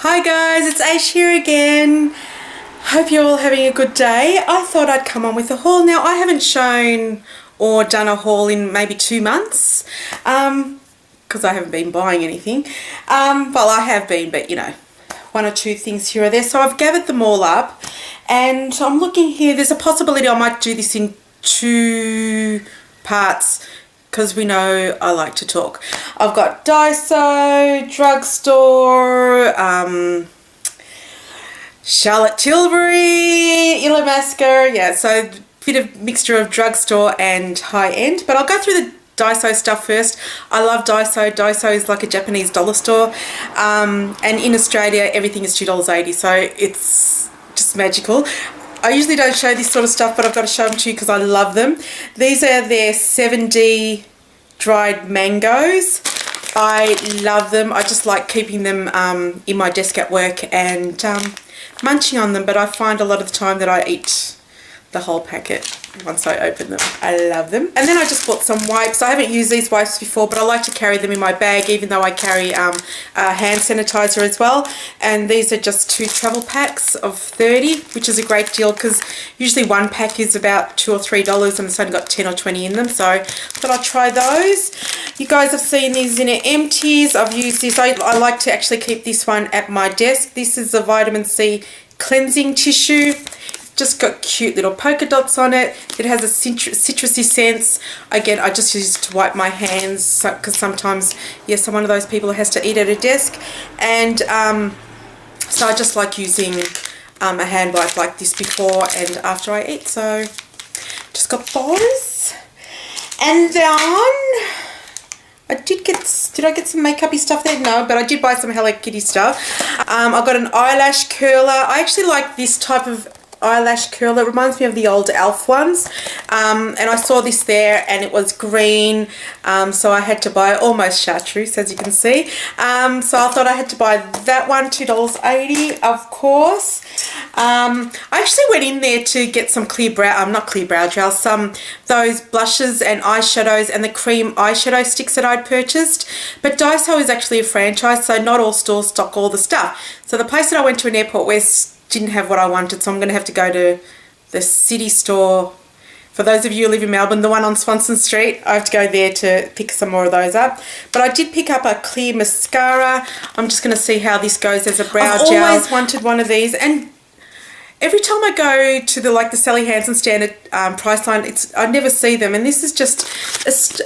Hi guys, it's Ayshxo here again. Hope you're all having a good day. I thought I'd come on with a haul. Now, I haven't shown or done a haul in maybe 2 months because I haven't been buying anything. Well, I have been, but you know, 1 or 2 things here or there. So I've gathered them all up and I'm looking here. There's a possibility I might do this in 2 parts because we know I like to talk. I've got Daiso, Drugstore, Charlotte Tilbury, Illamasqua, yeah, so a bit of mixture of drugstore and high-end. But I'll go through the Daiso stuff first. I love Daiso. Daiso is like a Japanese dollar store. And in Australia, everything is $2.80, so it's just magical. I usually don't show this sort of stuff, but I've got to show them to you because I love them. These are their 7D dried mangoes. I love them. I just like keeping them in my desk at work and munching on them, but I find a lot of the time that I eat the whole packet once I open them. I love them. And then I just bought some wipes. I haven't used these wipes before, but I like to carry them in my bag, even though I carry a hand sanitizer as well. And these are just 2 travel packs of 30, which is a great deal because usually 1 pack is about $2 or $3 and it's only got 10 or 20 in them. So I thought I'd try those. You guys have seen these in empties. I've used this. I like to actually keep this one at my desk. This is a vitamin C cleansing tissue. Just got cute little polka dots on it. It has a citrusy sense. Again, I just use it to wipe my hands because sometimes, yes, I'm one of those people who has to eat at a desk. And so I just like using a hand wipe like this before and after I eat. So just got those. And then I did I get some makeup-y stuff there? No, but I did buy some Hello Kitty stuff. I got an eyelash curler. I actually like this type of eyelash curler. It reminds me of the old Elf ones, and I saw this there and it was green, so I had to buy almost chartreuse, as you can see. So I thought I had to buy that one, $2.80, of course. I actually went in there to get some clear brow, not clear brow gel, those blushes and eyeshadows and the cream eyeshadow sticks that I'd purchased. But Daiso is actually a franchise, so not all stores stock all the stuff. So the place that I went to in Airport West didn't have what I wanted, so I'm going to have to go to the city store. For those of you who live in Melbourne, the one on Swanston Street, I have to go there to pick some more of those up. But I did pick up a clear mascara. I'm just going to see how this goes as a brow gel. I've always wanted one of these, and every time I go to the Sally Hansen stand at Priceline, I never see them. And this is just,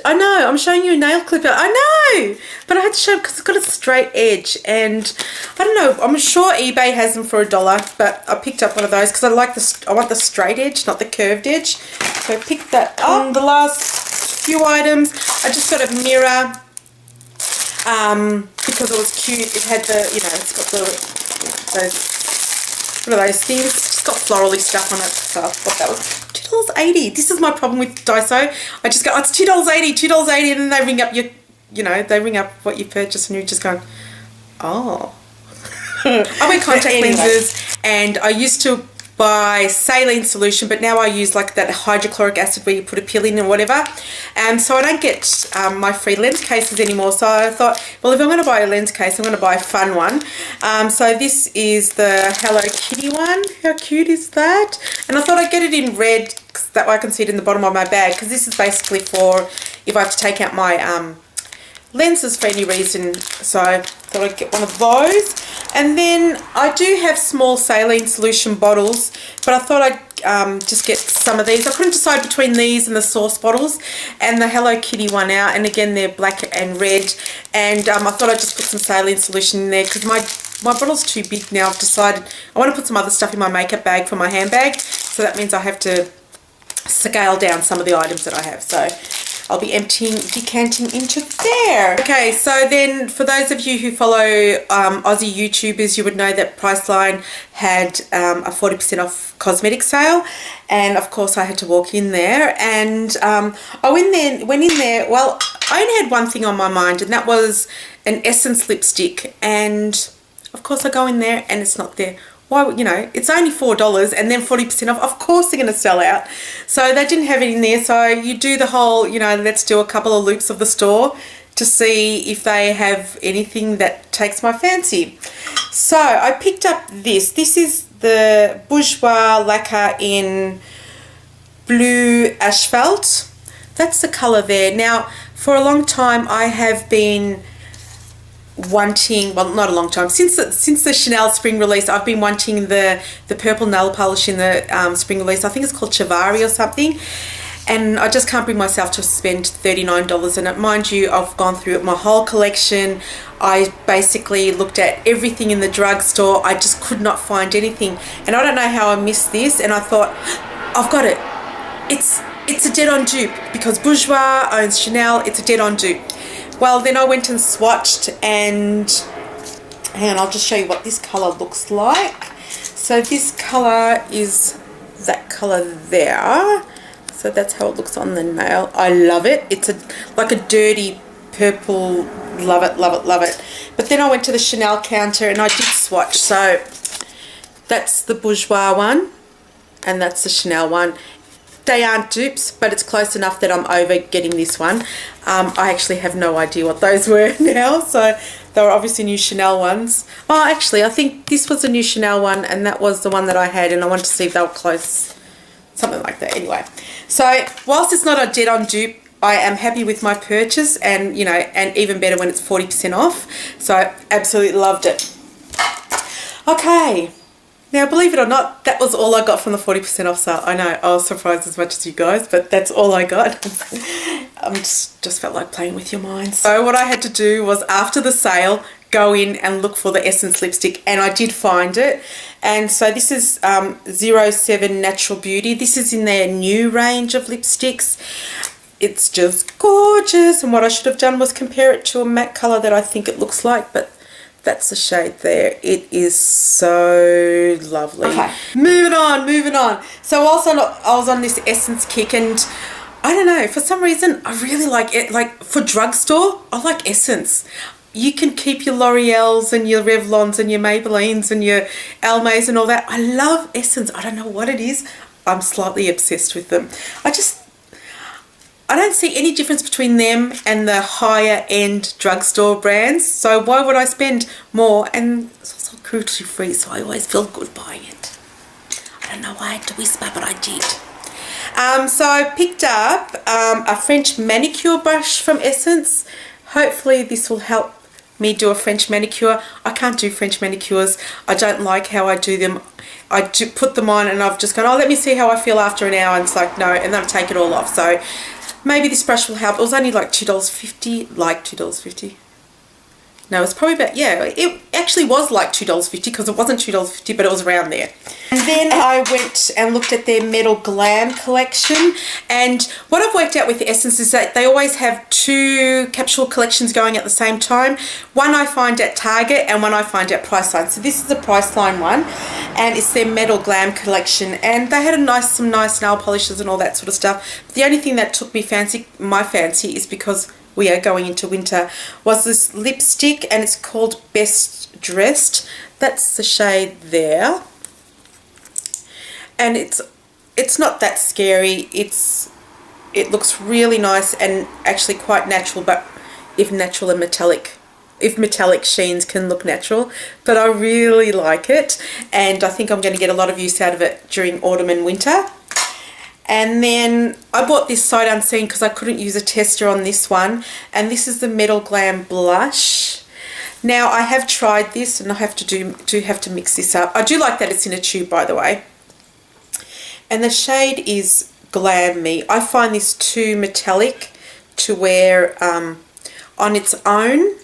I know, I'm showing you a nail clipper. I know, but I had to show it because it's got a straight edge. And I don't know, I'm sure eBay has them for $1, but I picked up one of those because I want the straight edge, not the curved edge. So I picked that up. The last few items, I just got a mirror because it was cute. It had it's got those, what are those things? It's just got florally stuff on it, so I thought that was $2.80. This is my problem with Daiso. I just go, oh, it's $2.80, $2.80, and then they ring up they ring up what you purchased, and you're just going, oh. I wear contact lenses, and I used to buy saline solution, but now I use like that hydrochloric acid where you put a pill in or whatever, and so I don't get my free lens cases anymore. So I thought, well, if I'm going to buy a lens case, I'm going to buy a fun one. So this is the Hello Kitty one. How cute is that? And I thought I'd get it in red because that way I can see it in the bottom of my bag, because this is basically for if I have to take out my lenses for any reason. So I thought I'd get one of those. And then I do have small saline solution bottles, but I thought I'd just get some of these. I couldn't decide between these and the sauce bottles and the Hello Kitty one out, and again they're black and red, and I thought I'd just put some saline solution in there because my bottle's too big now. I've decided I want to put some other stuff in my makeup bag for my handbag, so that means I have to scale down some of the items that I have. So I'll be decanting into there. Okay, so then for those of you who follow Aussie YouTubers, you would know that Priceline had a 40% off cosmetic sale, and of course I had to walk in there, and I went in there, well, I only had one thing on my mind, and that was an Essence lipstick, and of course I go in there and it's not there. Why, it's only $4 and then 40% off. Of course they're going to sell out. So they didn't have it in there. So you do the whole, let's do a couple of loops of the store to see if they have anything that takes my fancy. So I picked up this. This is the Bourjois Laque in Bleu Asphalte. That's the colour there. Now, for a long time I have been wanting, well, not a long time, since the Chanel spring release, I've been wanting the purple nail polish in the spring release. I think it's called Chivari or something. And I just can't bring myself to spend $39 on it. Mind you, I've gone through my whole collection. I basically looked at everything in the drugstore. I just could not find anything. And I don't know how I missed this. And I thought, I've got it. It's a dead-on dupe because Bourjois owns Chanel. It's a dead-on dupe. Well, then I went and swatched, and hang on, I'll just show you what this colour looks like. So this colour is that colour there. So that's how it looks on the nail. I love it. It's like a dirty purple. Love it, love it, love it. But then I went to the Chanel counter and I did swatch. So that's the Bourjois one and that's the Chanel one. They aren't dupes, but it's close enough that I'm over getting this one. I actually have no idea what those were now. So they were obviously new Chanel ones. Oh, actually, I think this was a new Chanel one and that was the one that I had, and I wanted to see if they were close. Something like that. Anyway, so whilst it's not a dead-on dupe, I am happy with my purchase, and you know, and even better when it's 40% off. So I absolutely loved it. Okay, now believe it or not, that was all I got from the 40% off sale. I know I was surprised as much as you guys, but that's all I got. Just felt like playing with your minds. So what I had to do was, after the sale, go in and look for the Essence lipstick, and I did find it. And so this is 07 Natural Beauty. This is in their new range of lipsticks. It's just gorgeous, and what I should have done was compare it to a matte colour that I think it looks like, but that's the shade there. It is so lovely. Okay, moving on. So also I was on this Essence kick, and I don't know, for some reason I really like it. Like for drugstore, I like Essence. You can keep your L'Oreals and your Revlons and your Maybellines and your Almays and all that. I love Essence. I don't know what it is. I'm slightly obsessed with them. I don't see any difference between them and the higher end drugstore brands. So why would I spend more? And it's also cruelty free, so I always feel good buying it. I don't know why I had to whisper, but I did. So I picked up a French manicure brush from Essence. Hopefully this will help me do a French manicure. I can't do French manicures. I don't like how I do them. I do put them on and I've just gone, oh, let me see how I feel after an hour, and it's like, no, and then I take it all off. So maybe this brush will help. It was only like $2.50, like $2.50. No, it's probably about, yeah, it actually was like $2.50 because it wasn't $2.50, but it was around there. And then I went and looked at their Metal Glam collection, and what I've worked out with Essence is that they always have two capsule collections going at the same time. One I find at Target and one I find at Priceline. So this is the Priceline one, and it's their Metal Glam collection, and they had some nice nail polishes and all that sort of stuff. The only thing that took my fancy is because we are going into winter, was this lipstick, and it's called Best Dressed. That's the shade there, and it's not that scary. It looks really nice and actually quite natural, but if metallic sheens can look natural. But I really like it, and I think I'm going to get a lot of use out of it during autumn and winter. And then I bought this sight unseen because I couldn't use a tester on this one. And this is the Metal Glam blush. Now I have tried this, and I have to do have to mix this up. I do like that it's in a tube, by the way. And the shade is Glam-me. I find this too metallic to wear on its own.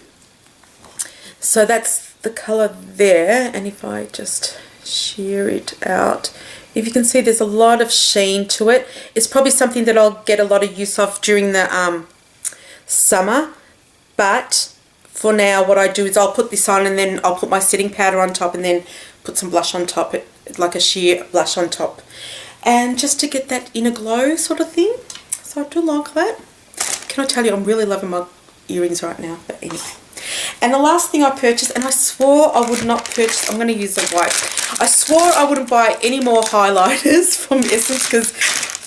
So that's the colour there. And if I just sheer it out, if you can see, there's a lot of sheen to it. It's probably something that I'll get a lot of use of during the summer. But for now, what I do is I'll put this on, and then I'll put my setting powder on top, and then put some blush on top, like a sheer blush on top. And just to get that inner glow sort of thing. So I do like that. Can I tell you, I'm really loving my earrings right now. But anyway. And the last thing I purchased, and I swore I would not purchase, I'm going to use the white. I swore I wouldn't buy any more highlighters from Essence, because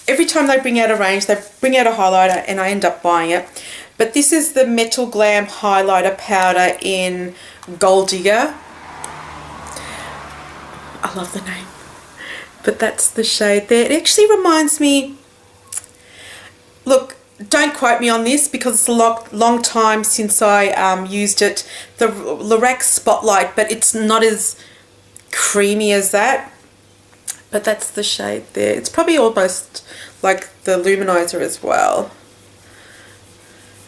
every time they bring out a range, they bring out a highlighter and I end up buying it. But this is the Metal Glam highlighter powder in Gold Digger. I love the name. But that's the shade there. It actually reminds me, look, don't quote me on this because it's a long time since I used it. The Laque Spotlight, but it's not as creamy as that. But that's the shade there. It's probably almost like the luminizer as well.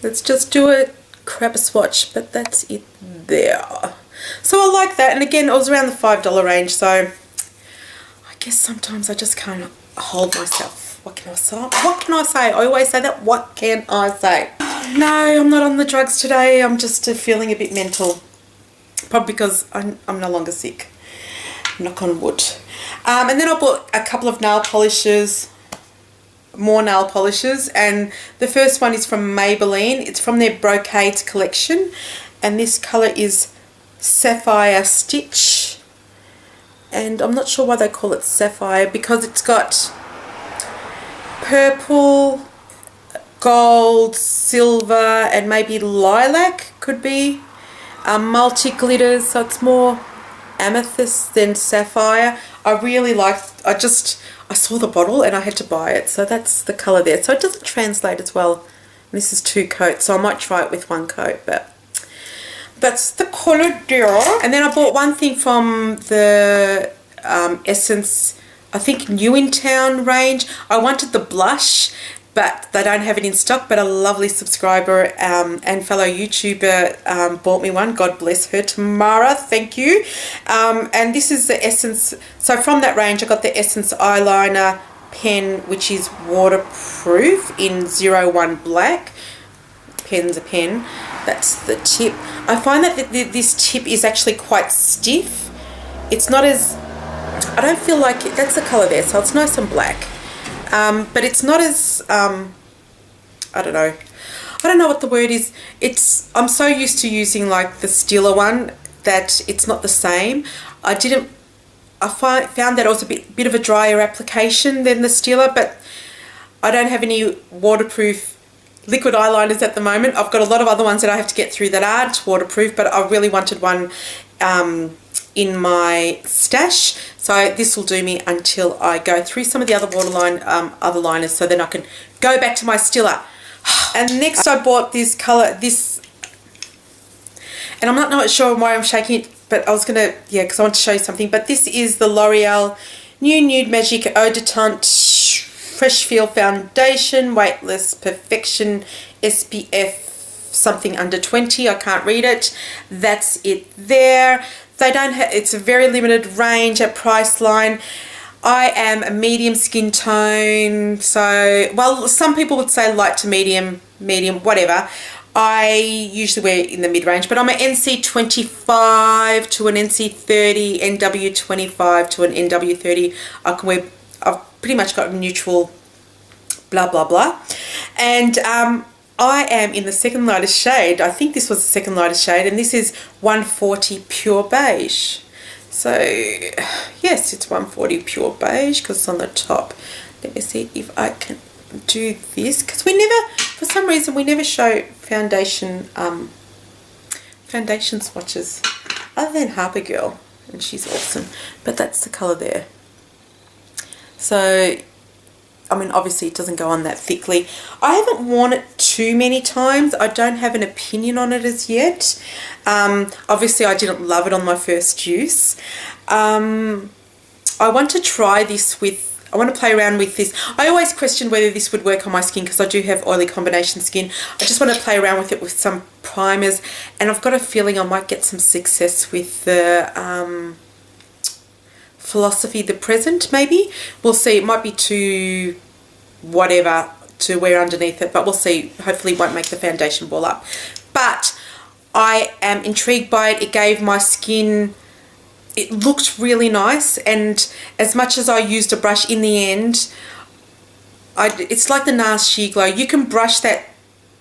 Let's just do a crap swatch, but that's it there. So I like that, and again, it was around the $5 range, so I guess sometimes I just can't hold myself. What can I say? What can I say? I always say that. What can I say? No, I'm not on the drugs today. I'm just feeling a bit mental. Probably because I'm no longer sick. Knock on wood. And then I bought a couple of nail polishes. More nail polishes. And the first one is from Maybelline. It's from their Brocades collection. And this colour is Sapphire Stich. And I'm not sure why they call it Sapphire, because it's got purple, gold, silver, and maybe lilac could be multi glitters, so it's more amethyst than sapphire. I really liked, I saw the bottle and I had to buy it, so that's the colour there. So it doesn't translate as well. This is 2 coats, so I might try it with 1 coat, but that's the colour there. And then I bought one thing from the Essence, I think New in Town range. I wanted the blush, but they don't have it in stock, but a lovely subscriber and fellow YouTuber bought me one. God bless her, Tamara, thank you. And this is the Essence, so from that range I got the Essence eyeliner pen, which is waterproof in 01 black. Pen's a pen. That's the tip. I find that this tip is actually quite stiff. It's not as, I don't feel like it, that's the colour there, so it's nice and black. But it's not as, I don't know what the word is. I'm so used to using like the Stila one that it's not the same. I found that it was a bit of a drier application than the Stila, but I don't have any waterproof liquid eyeliners at the moment. I've got a lot of other ones that I have to get through that aren't waterproof, but I really wanted one in my stash, so this will do me until I go through some of the other liners, so then I can go back to my Stila. And next I bought this colour, and I'm not sure why I'm shaking it, but I was gonna, yeah, because I want to show you something. But this is the L'Oreal Nude Magique Eau de Teint Fresh Feel Foundation, Weightless Perfection, SPF something under 20, I can't read it. That's it there. They don't have, it's a very limited range at Priceline. I am a medium skin tone, so, well, some people would say light to medium, whatever. I usually wear in the mid-range, but I'm an NC25 to an NC30, NW25 to an NW30. I can wear, I've pretty much got neutral, blah, blah, blah. And I am in the second lightest shade. I think this was the second lightest shade, and this is 140 Pure Beige. So, yes, it's 140 Pure Beige because it's on the top. Let me see if I can do this, because we never, for some reason, we never show foundation swatches other than Harper Girl, and she's awesome. But that's the colour there. So, I mean, obviously it doesn't go on that thickly. I haven't worn it too many times. I don't have an opinion on it as yet. Obviously I didn't love it on my first use. I want to try this with, I want to play around with this. I always question whether this would work on my skin because I do have oily combination skin. I just want to play around with it with some primers, and I've got a feeling I might get some success with the Philosophy the Present, maybe. We'll see. It might be too whatever to wear underneath it, but we'll see. Hopefully it won't make the foundation ball up. But I am intrigued by it. It gave my skin, it looked really nice, and as much as I used a brush, in the end, it's like the NARS Sheer Glow. You can brush that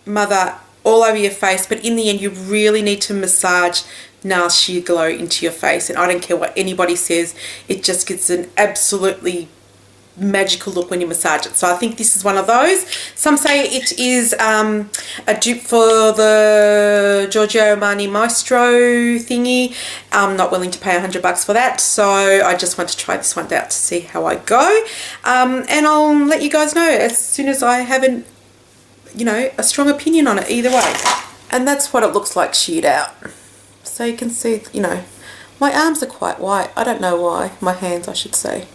mother all over your face, but in the end you really need to massage NARS Sheer Glow into your face, and I don't care what anybody says, it just gets an absolutely magical look when you massage it. So I think this is one of those. Some say it is a dupe for the Giorgio Armani Maestro thingy. I'm not willing to pay $100 for that, so I just want to try this one out to see how I go. And I'll let you guys know as soon as I have a strong opinion on it either way. And that's what it looks like sheared out. So you can see, my arms are quite white. I don't know why. My hands, I should say.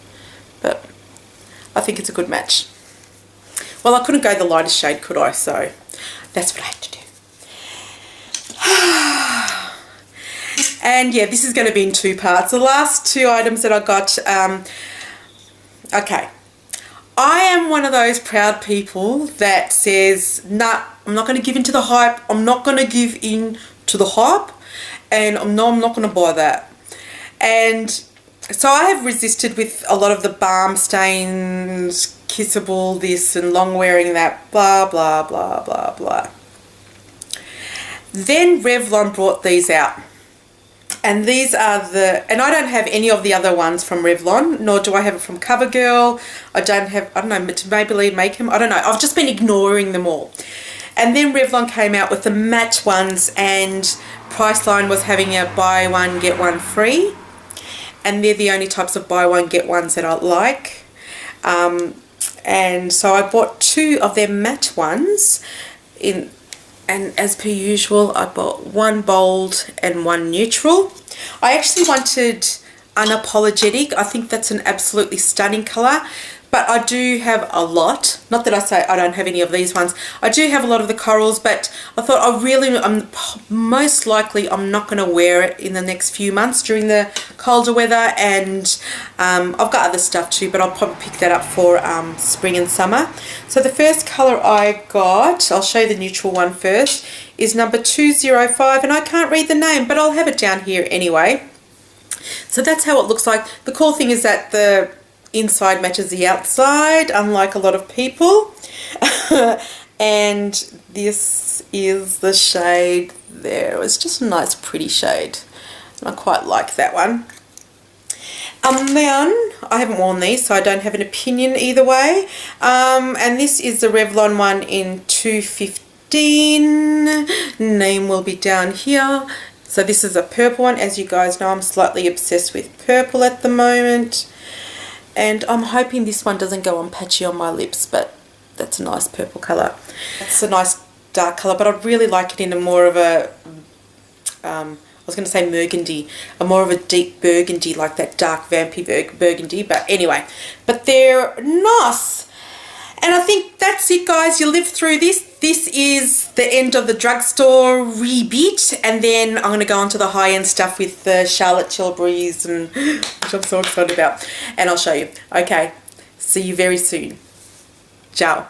But I think it's a good match. Well, I couldn't go the lightest shade, could I? So that's what I had to do. And yeah, this is going to be in 2 parts. The last 2 items that I got, okay. I am one of those proud people that says, nah, I'm not going to give in to the hype. I'm not going to give in to the hype. And I'm not going to buy that. And so I have resisted with a lot of the balm stains, kissable this and long wearing that, blah, blah, blah, blah, blah. Then Revlon brought these out. And these are and I don't have any of the other ones from Revlon, nor do I have it from CoverGirl. I don't know, Maybelline make them. I don't know. I've just been ignoring them all. And then Revlon came out with the matte ones, and Priceline was having a buy one, get one free. And they're the only types of buy one, get ones that I like. And so I bought 2 of their matte ones and as per usual, I bought 1 bold and 1 neutral. I actually wanted Unapologetic. I think that's an absolutely stunning colour. But I do have a lot. Not that I say I don't have any of these ones. I do have a lot of the corals, but I thought I'm most likely I'm not going to wear it in the next few months during the colder weather. And I've got other stuff too, but I'll probably pick that up for spring and summer. So the first colour I got, I'll show you the neutral one first, is number 205. And I can't read the name, but I'll have it down here anyway. So that's how it looks like. The cool thing is that the inside matches the outside, unlike a lot of people. And this is the shade there. It's just a nice pretty shade, and I quite like that one. Then I haven't worn these, so I don't have an opinion either way. And this is the Revlon one in 215. Name will be down here. So this is a purple one. As you guys know, I'm slightly obsessed with purple at the moment. And I'm hoping this one doesn't go on patchy on my lips, but that's a nice purple colour. It's a nice dark colour, but I really like it in a more of a, I was going to say burgundy, a more of a deep burgundy, like that dark vampy burgundy. But anyway, but they're nice. And I think that's it, guys. You lived through this. This is the end of the drugstore rebit, and then I'm going to go on to the high-end stuff with the Charlotte Tilbury's, and which I'm so excited about, and I'll show you. Okay, see you very soon. Ciao.